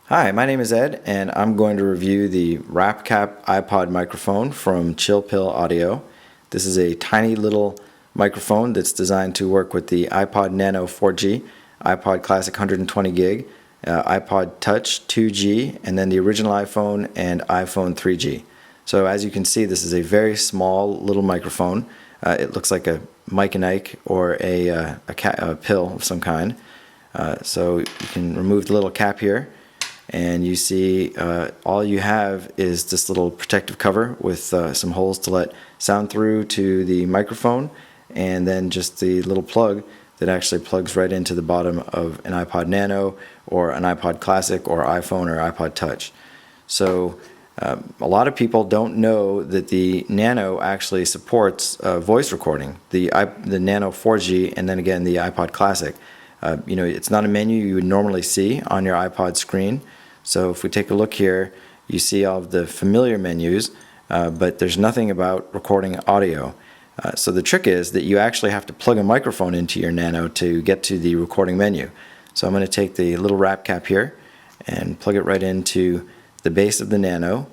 Hi, my name is Ed, and I'm going to review the RapCap iPod microphone from Chill Pill Audio. This is a tiny little microphone that's designed to work with the iPod Nano 4G, iPod Classic 120 gig, iPod Touch 2G, and then the original iPhone and iPhone 3G. So as you can see, this is a very small little microphone. It looks like a Mike and Ike or a pill of some kind. So you can remove the little cap here, and you see all you have is this little protective cover with some holes to let sound through to the microphone, and then just the little plug that actually plugs right into the bottom of an iPod Nano or an iPod Classic or iPhone or iPod Touch. So a lot of people don't know that the Nano actually supports voice recording, the Nano 4G and then again the iPod Classic. It's not a menu you would normally see on your iPod screen. So if we take a look here, you see all of the familiar menus, but there's nothing about recording audio. So the trick is that you actually have to plug a microphone into your Nano to get to the recording menu. So I'm going to take the little RapCap here and plug it right into the base of the Nano,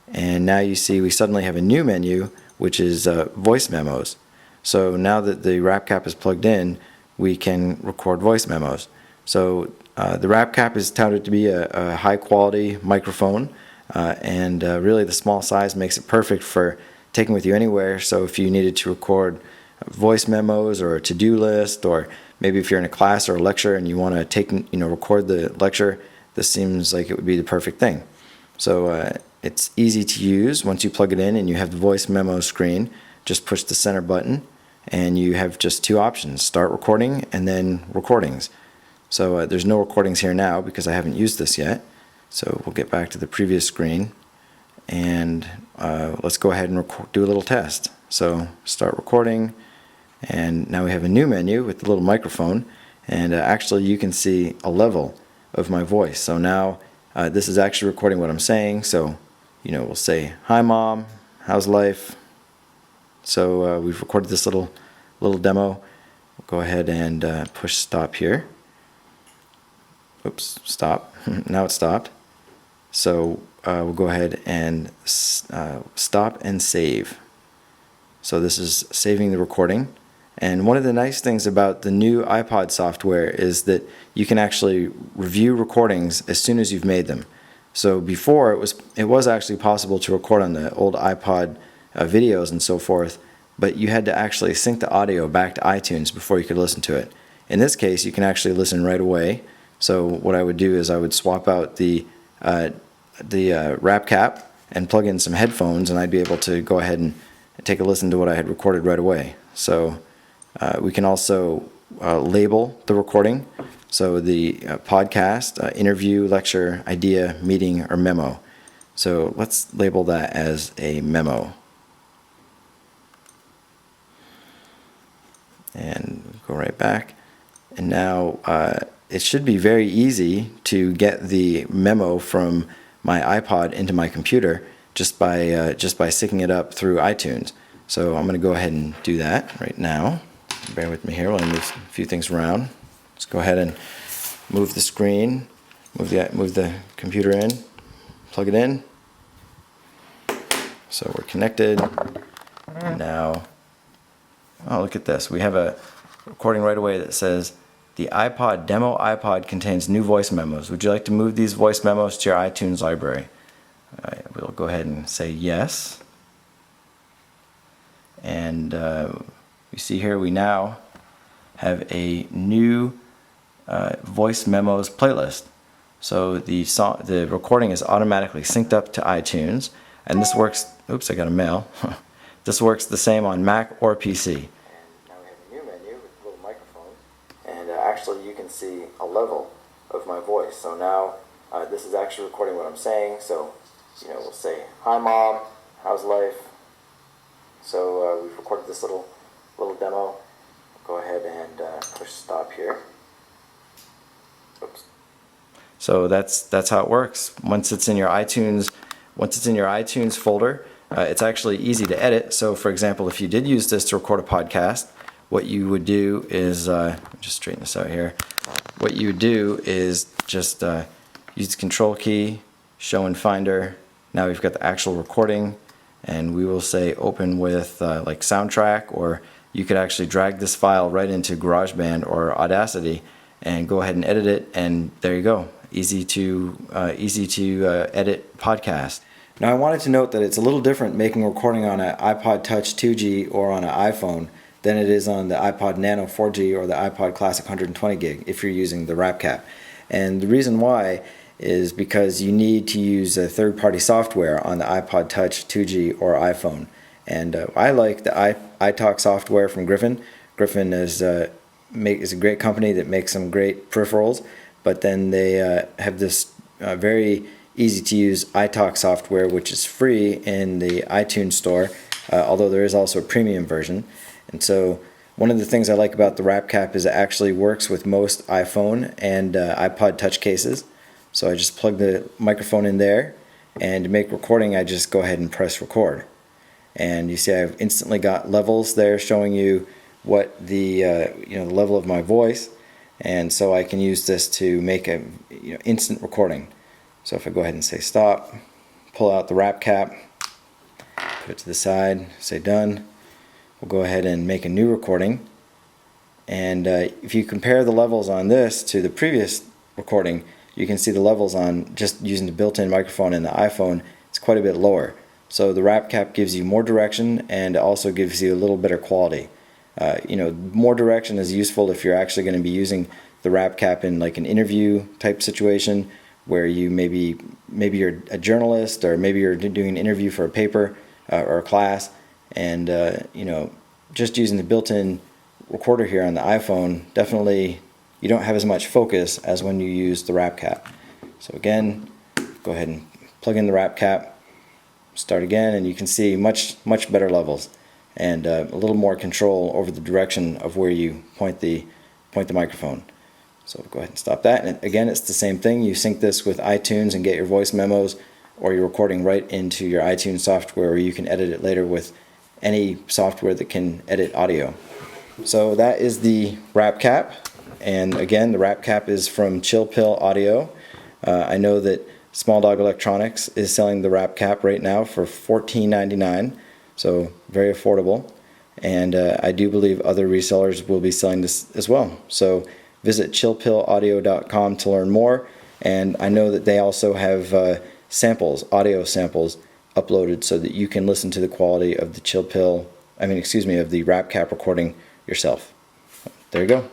and now you see we suddenly have a new menu, which is voice memos. So now that the RapCap is plugged in, we can record voice memos. So the RapCap is touted to be a high-quality microphone, and really the small size makes it perfect for taking with you anywhere. So if you needed to record voice memos or a to-do list, or maybe if you're in a class or a lecture and you want to record the lecture, this seems like it would be the perfect thing. So it's easy to use. Once you plug it in and you have the voice memo screen, just push the center button and you have just two options: start recording and then recordings. So there's no recordings here now because I haven't used this yet. So we'll get back to the previous screen, and let's go ahead and do a little test. So start recording, and now we have a new menu with the little microphone, and actually you can see a level of my voice. So now this is actually recording what I'm saying. So we'll say, "Hi Mom, how's life?" So we've recorded this little demo. We'll go ahead and push stop here. Oops, stop. Now it stopped. So we'll go ahead and stop and save. So this is saving the recording. And one of the nice things about the new iPod software is that you can actually review recordings as soon as you've made them. So before it was actually possible to record on the old iPod videos and so forth, but you had to actually sync the audio back to iTunes before you could listen to it. In this case, you can actually listen right away. So what I would do is I would swap out the RapCap and plug in some headphones, and I'd be able to go ahead and take a listen to what I had recorded right away. So we can also label the recording. So the podcast, interview, lecture, idea, meeting, or memo. So let's label that as a memo. And go right back. And now it should be very easy to get the memo from my iPod into my computer just by syncing it up through iTunes. So I'm going to go ahead and do that right now. Bear with me here while I move a few things around. Let's go ahead and move the screen, move the computer in, plug it in. So we're connected. Now, oh, look at this. We have a recording right away that says, "The demo iPod contains new voice memos. Would you like to move these voice memos to your iTunes library?" We'll go ahead and say yes. And you see here we now have a new voice memos playlist. So the recording is automatically synced up to iTunes, and this works. Oops, I got a mail. This works the same on Mac or PC. And actually you can see a level of my voice. So now this is actually recording what I'm saying. So we'll say, "Hi Mom, how's life?" So we've recorded this little demo. Go ahead and push stop here. Oops. So that's how it works. Once it's in your iTunes folder, it's actually easy to edit. So for example, if you did use this to record a podcast, what you would do is just straighten this out here. What you would do is just use the control key, show in Finder. Now we've got the actual recording, and we will say open with like soundtrack, or you could actually drag this file right into GarageBand or Audacity and go ahead and edit it, and there you go. Easy to edit podcast. Now I wanted to note that it's a little different making a recording on an iPod Touch 2G or on an iPhone than it is on the iPod Nano 4G or the iPod Classic 120 gig if you're using the RapCap. And the reason why is because you need to use a third-party software on the iPod Touch 2G or iPhone. And I like the iTalk software from Griffin. Griffin is a great company that makes some great peripherals, but then they have this very easy to use iTalk software, which is free in the iTunes store, although there is also a premium version. And so one of the things I like about the RapCap is it actually works with most iPhone and iPod Touch cases. So I just plug the microphone in there, and to make recording I just go ahead and press record. And you see I've instantly got levels there showing you what the the level of my voice, and so I can use this to make a instant recording. So if I go ahead and say stop, pull out the RapCap, put it to the side, say done, we'll go ahead and make a new recording. And if you compare the levels on this to the previous recording, you can see the levels on just using the built-in microphone in the iPhone, it's quite a bit lower. So the RapCap gives you more direction and also gives you a little better quality. More direction is useful if you're actually going to be using the RapCap in like an interview type situation where you maybe you're a journalist, or maybe you're doing an interview for a paper or a class, and just using the built-in recorder here on the iPhone, definitely you don't have as much focus as when you use the RapCap. So again, go ahead and plug in the RapCap, start again, and you can see much better levels and a little more control over the direction of where you point the microphone. So go ahead and stop that. And again, it's the same thing. You sync this with iTunes and get your voice memos or your recording right into your iTunes software, or you can edit it later with any software that can edit audio. So that is the RapCap. And again, the RapCap is from Chill Pill Audio. I know that Small Dog Electronics is selling the RapCap right now for $14.99, so very affordable. And I do believe other resellers will be selling this as well. So visit chillpillaudio.com to learn more. And I know that they also have audio samples uploaded so that you can listen to the quality of the of the RapCap recording yourself. There you go.